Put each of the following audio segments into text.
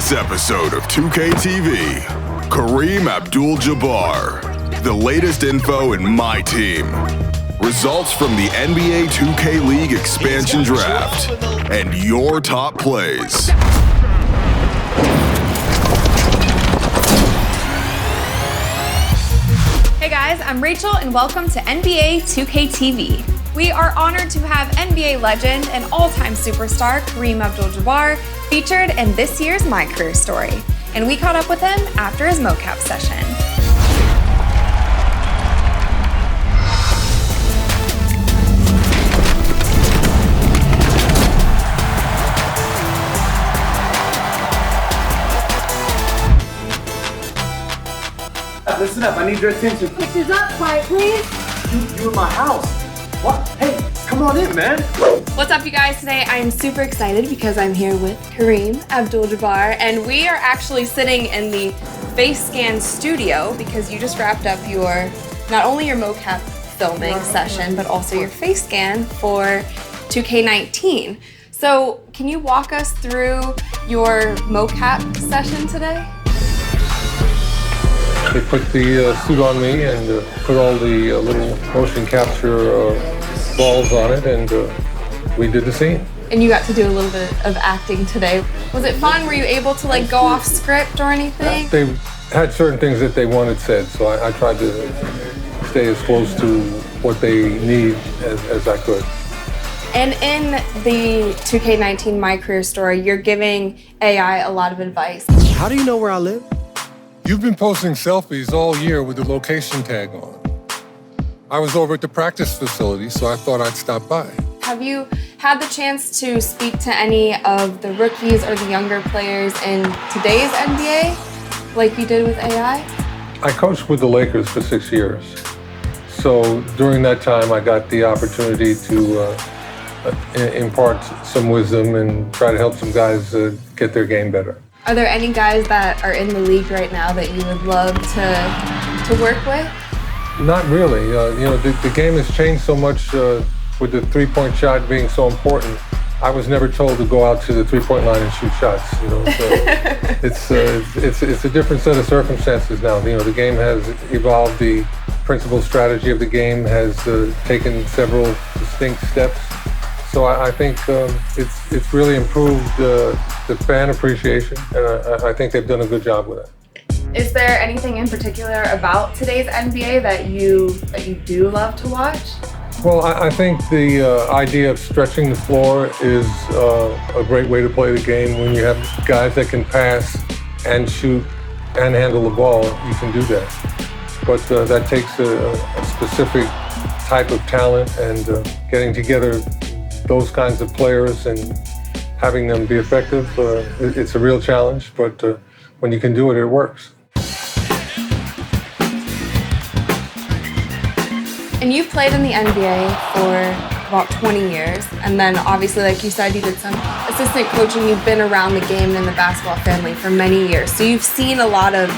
this episode of 2K TV, Kareem Abdul-Jabbar. The latest info in MyTEAM. Results from the NBA 2K League expansion draft. And your top plays. Hey guys, I'm Rachel and welcome to NBA 2K TV. We are honored to have NBA legend and all-time superstar Kareem Abdul-Jabbar featured in this year's MyCAREER story. And we caught up with him after his mocap session. Listen up, I need your attention. Pictures up, quiet please. You in my house. What? Hey, come on in, man. What's up, you guys? Today I am super excited because I'm here with Kareem Abdul-Jabbar, and we are actually sitting in the face scan studio because you just wrapped up your, not only your mocap filming session, but also your face scan for 2K19. So can you walk us through your mocap session today? They put the suit on me and put all the little motion capture balls on it, and we did the scene. And you got to do a little bit of acting today. Was it fun? Were you able to like go off script or anything? They had certain things that they wanted said, so I tried to stay as close to what they need as I could. And in the 2K19 MyCAREER story, you're giving AI a lot of advice. How do you know where I live? You've been posting selfies all year with the location tag on. I was over at the practice facility, so I thought I'd stop by. Have you had the chance to speak to any of the rookies or the younger players in today's NBA, like you did with AI? I coached with the Lakers for 6 years. So during that time, I got the opportunity to impart some wisdom and try to help some guys get their game better. Are there any guys that are in the league right now that you would love to work with? Not really. The game has changed so much with the three-point shot being so important. I was never told to go out to the three-point line and shoot shots. So it's a different set of circumstances now. The game has evolved. The principal strategy of the game has taken several distinct steps. So I think it's really improved the fan appreciation, and I think they've done a good job with it. Is there anything in particular about today's NBA that you do love to watch? Well, I think the idea of stretching the floor is a great way to play the game. When you have guys that can pass and shoot and handle the ball, you can do that. But that takes a specific type of talent, and getting together those kinds of players and having them be effective, it's a real challenge, but when you can do it, it works. And you played in the NBA for about 20 years, and then obviously, like you said, you did some assistant coaching. You've been around the game and in the basketball family for many years, so you've seen a lot of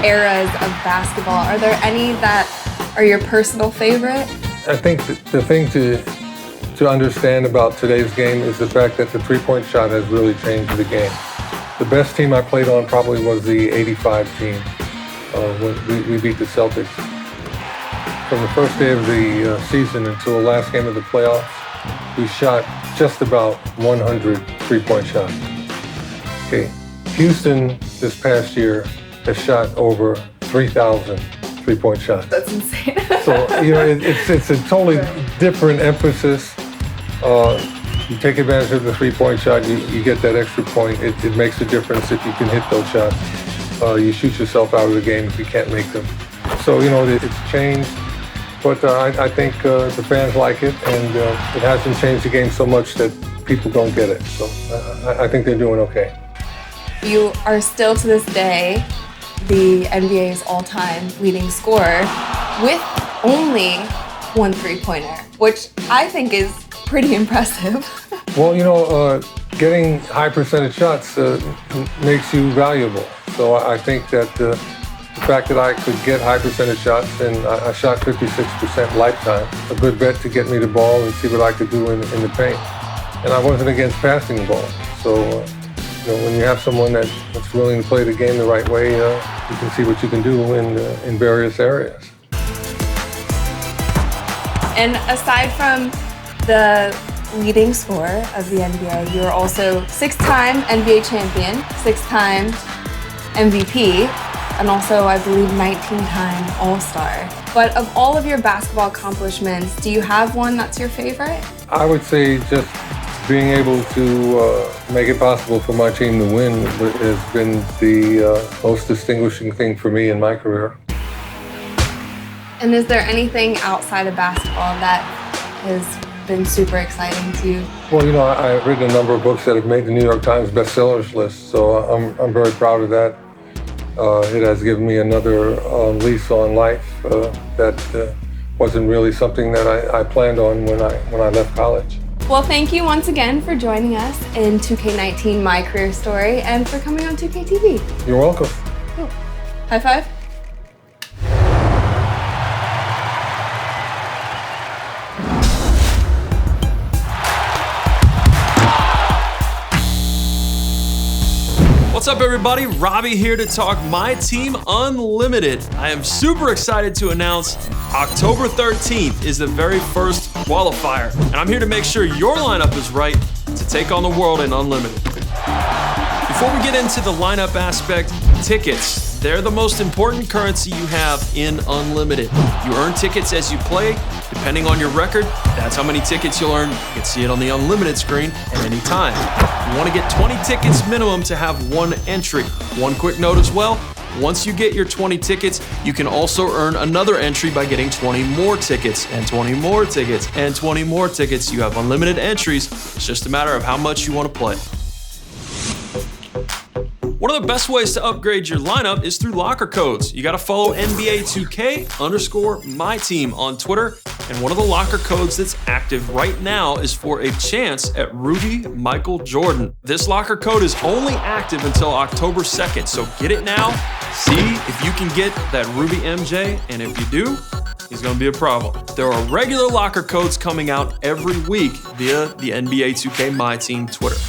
eras of basketball. Are there any that are your personal favorite? I think the thing to understand about today's game is the fact that the three-point shot has really changed the game. The best team I played on probably was the '85 team when we beat the Celtics. From the first day of the season until the last game of the playoffs, we shot just about 100 three-point shots. Okay, Houston this past year has shot over 3,000 three-point shots. That's insane. So, it's a totally different emphasis. You take advantage of the three-point shot, you get that extra point. It makes a difference if you can hit those shots. You shoot yourself out of the game if you can't make them. So, it's changed, but I think the fans like it, and it hasn't changed the game so much that people don't get it. So I think they're doing okay. You are still to this day the NBA's all-time leading scorer with only one three-pointer, which I think is pretty impressive. Well, getting high percentage shots makes you valuable. So I think that the fact that I could get high percentage shots, and I shot 56% lifetime, a good bet to get me the ball and see what I could do in the paint. And I wasn't against passing the ball. So when you have someone that's willing to play the game the right way, you can see what you can do in various areas. And aside from the leading scorer of the NBA, you're also 6-time NBA champion, 6-time MVP, and also, I believe, 19-time All-Star. But of all of your basketball accomplishments, do you have one that's your favorite? I would say just being able to make it possible for my team to win has been the most distinguishing thing for me in my career. And is there anything outside of basketball that has been super exciting to you? Well, I've written a number of books that have made the New York Times bestsellers list, so I'm very proud of that. It has given me another lease on life that wasn't really something that I planned on when I left college. Well, thank you once again for joining us in 2K19 My Career Story and for coming on 2K TV. You're welcome. Cool. High five. What's up, everybody? Robbie here to talk MyTEAM Unlimited. I am super excited to announce October 13th is the very first qualifier, and I'm here to make sure your lineup is right to take on the world in Unlimited. Before we get into the lineup aspect, tickets. They're the most important currency you have in Unlimited. You earn tickets as you play. Depending on your record, that's how many tickets you'll earn. You can see it on the Unlimited screen at any time. You want to get 20 tickets minimum to have one entry. One quick note as well, once you get your 20 tickets, you can also earn another entry by getting 20 more tickets, and 20 more tickets, and 20 more tickets. You have unlimited entries. It's just a matter of how much you want to play. One of the best ways to upgrade your lineup is through locker codes. You gotta follow NBA2K_MyTEAM on Twitter, and one of the locker codes that's active right now is for a chance at Ruby Michael Jordan. This locker code is only active until October 2nd, so get it now. See if you can get that Ruby MJ, and if you do, he's gonna be a problem. There are regular locker codes coming out every week via the NBA2K MyTEAM Twitter.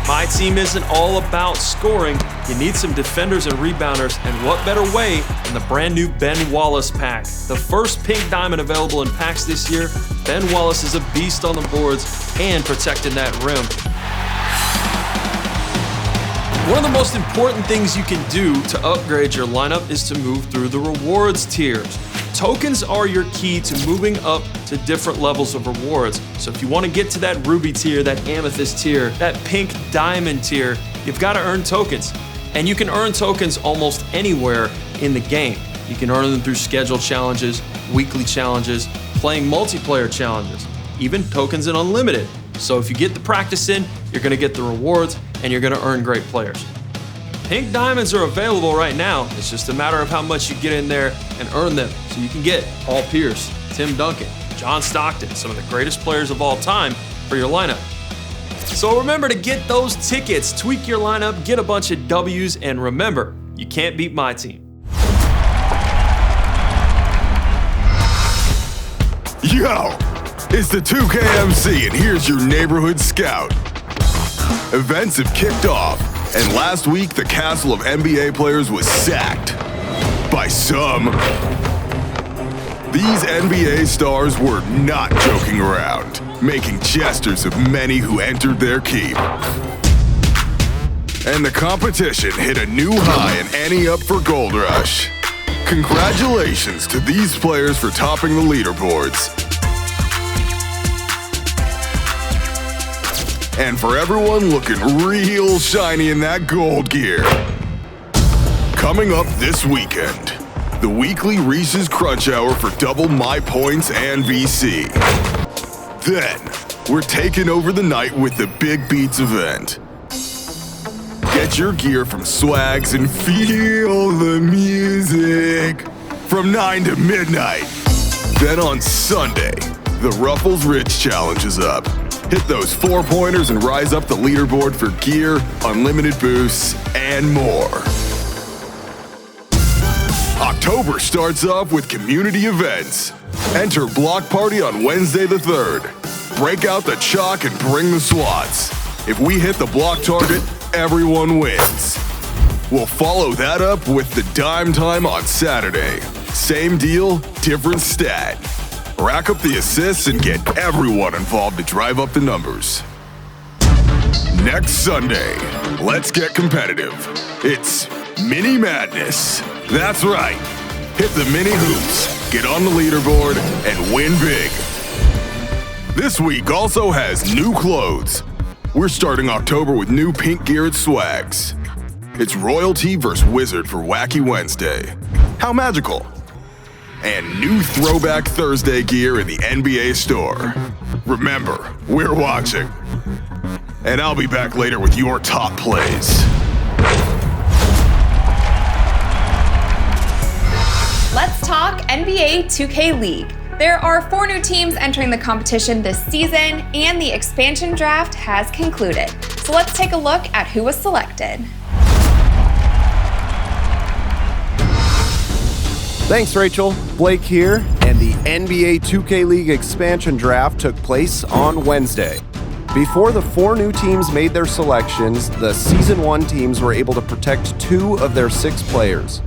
MyTEAM isn't all about scoring. You need some defenders and rebounders, and what better way than the brand new Ben Wallace pack. The first pink diamond available in packs this year, Ben Wallace is a beast on the boards and protecting that rim. One of the most important things you can do to upgrade your lineup is to move through the rewards tiers. Tokens are your key to moving up to different levels of rewards. So if you want to get to that ruby tier, that amethyst tier, that pink diamond tier, you've got to earn tokens. And you can earn tokens almost anywhere in the game. You can earn them through scheduled challenges, weekly challenges, playing multiplayer challenges, even tokens in Unlimited. So if you get the practice in, you're going to get the rewards and you're going to earn great players. Pink diamonds are available right now. It's just a matter of how much you get in there and earn them. So you can get Paul Pierce, Tim Duncan, John Stockton, some of the greatest players of all time for your lineup. So remember to get those tickets, tweak your lineup, get a bunch of W's, and remember, you can't beat MyTEAM. Yo, it's the 2KMC, and here's your neighborhood scout. Events have kicked off, and last week the castle of NBA players was sacked by some. These NBA stars were not joking around, making gestures of many who entered their keep. And the competition hit a new high in Ante Up for Gold Rush. Congratulations to these players for topping the leaderboards. And for everyone looking real shiny in that gold gear. Coming up this weekend, the weekly Reese's Crunch Hour for double my points and VC. Then, we're taking over the night with the Big Beats event. Get your gear from Swags and feel the music from 9 to midnight. Then on Sunday, the Ruffles Ridge Challenge is up. Hit those 4-pointers and rise up the leaderboard for gear, unlimited boosts, and more. October starts off with community events. Enter Block Party on Wednesday the 3rd. Break out the chalk and bring the swats. If we hit the block target, everyone wins. We'll follow that up with the dime time on Saturday. Same deal, different stat. Rack up the assists and get everyone involved to drive up the numbers. Next Sunday, let's get competitive. It's Mini Madness. That's right. Hit the mini hoops, get on the leaderboard, and win big. This week also has new clothes. We're starting October with new pink gear at Swags. It's Royalty vs. Wizard for Wacky Wednesday. How magical. And new Throwback Thursday gear in the NBA store. Remember, we're watching. And I'll be back later with your top plays. Let's talk NBA 2K League. There are 4 new teams entering the competition this season, and the expansion draft has concluded. So let's take a look at who was selected. Thanks, Rachel. Blake here, and the NBA 2K League expansion draft took place on Wednesday. Before the 4 new teams made their selections, the Season 1 teams were able to protect 2 of their 6 players.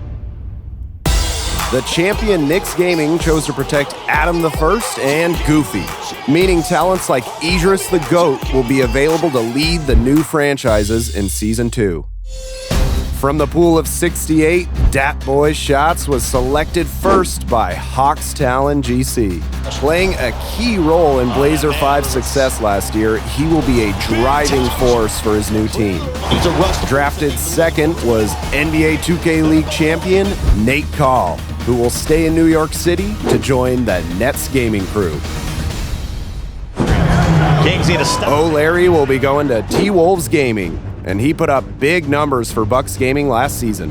The champion Knicks Gaming chose to protect Adam the First and Goofy, meaning talents like Idris the GOAT will be available to lead the new franchises in Season 2. From the pool of 68, Dat Boy Shots was selected first by Hawks Talon GC. Playing a key role in Blazer 5's success last year, he will be a driving force for his new team. Drafted second was NBA 2K League champion Nate Call, who will stay in New York City to join the Nets gaming crew. O'Larry will be going to T-Wolves Gaming, and he put up big numbers for Bucks Gaming last season.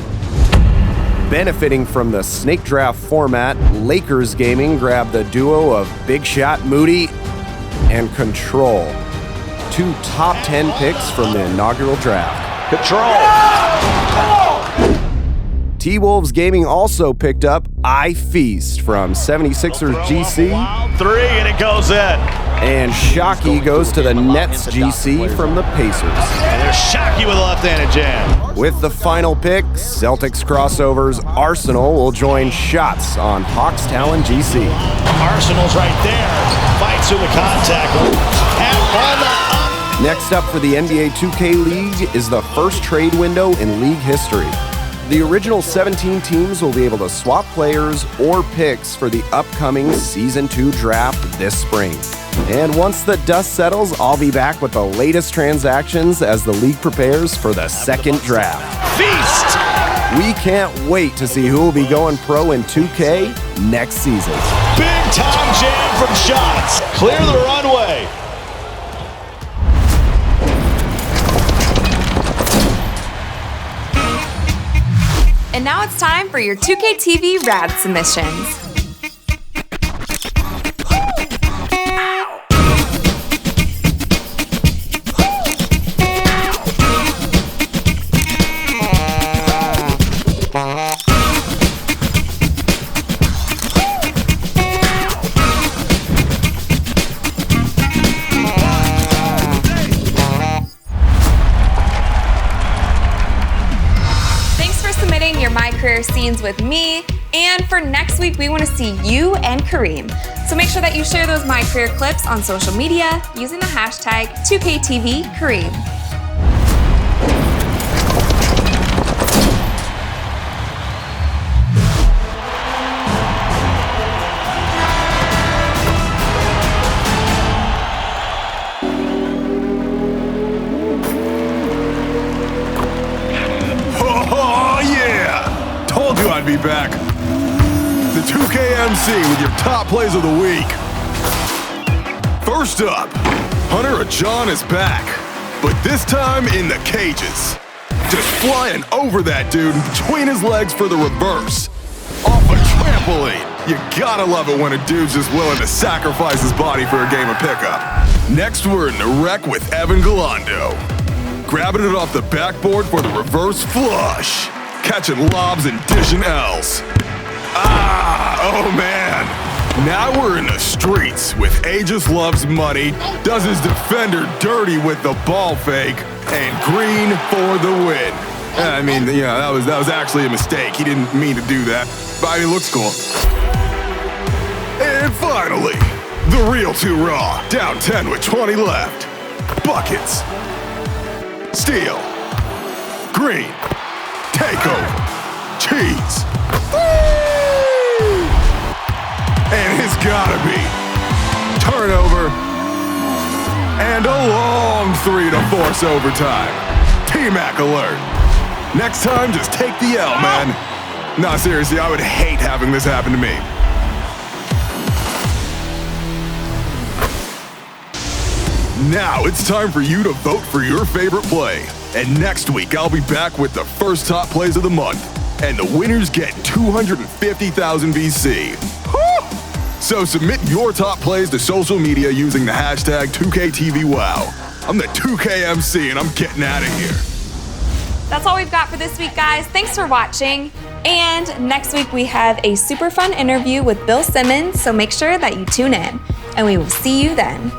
Benefiting from the snake draft format, Lakers Gaming grabbed the duo of Big Shot Moody and Control, 2 top 10 picks from the inaugural draft. T-Wolves Gaming also picked up I Feast from 76ers GC. 3 and it goes in. And Shockey goes to the Nets GC from the Pacers. And there's Shockey with a left-handed jam. With the final pick, Celtics crossovers Arsenal will join Shots on Hawks Talon GC. Arsenal's right there. Fights through the contact. Next up for the NBA 2K League is the first trade window in league history. The original 17 teams will be able to swap players or picks for the upcoming Season 2 draft this spring. And once the dust settles, I'll be back with the latest transactions as the league prepares for the second draft. Feast! We can't wait to see who will be going pro in 2K next season. Big time jam from Shots. Clear the runway. And now it's time for your 2K TV RAD submissions. Your MyCAREER scenes with me, and for next week we want to see you and Kareem. So make sure that you share those MyCAREER clips on social media using the hashtag 2KTVKareem. I'd be back. The 2K MC with your top plays of the week. First up, Hunter John is back, but this time in the cages. Just flying over that dude between his legs for the reverse. Off a trampoline. You gotta love it when a dude's just willing to sacrifice his body for a game of pickup. Next, we're in the wreck with Evan Galando. Grabbing it off the backboard for the reverse flush. Catching lobs and dishing L's. Oh man. Now we're in the streets with Aegis Loves Money, does his defender dirty with the ball fake, and Green for the win. I mean, that was actually a mistake. He didn't mean to do that, but it looks cool. And finally, the real 2 Raw, down 10 with 20 left. Buckets. Steal. Green. Takeover. Cheese. And it's gotta be turnover and a long 3 to force overtime. T-Mac alert. Next time, just take the L, man. Nah, seriously, I would hate having this happen to me. Now it's time for you to vote for your favorite play. And next week, I'll be back with the first top plays of the month. And the winners get 250,000 VC. So submit your top plays to social media using the hashtag 2KTVWow. I'm the 2K MC and I'm getting out of here. That's all we've got for this week, guys. Thanks for watching. And next week we have a super fun interview with Bill Simmons, so make sure that you tune in. And we will see you then.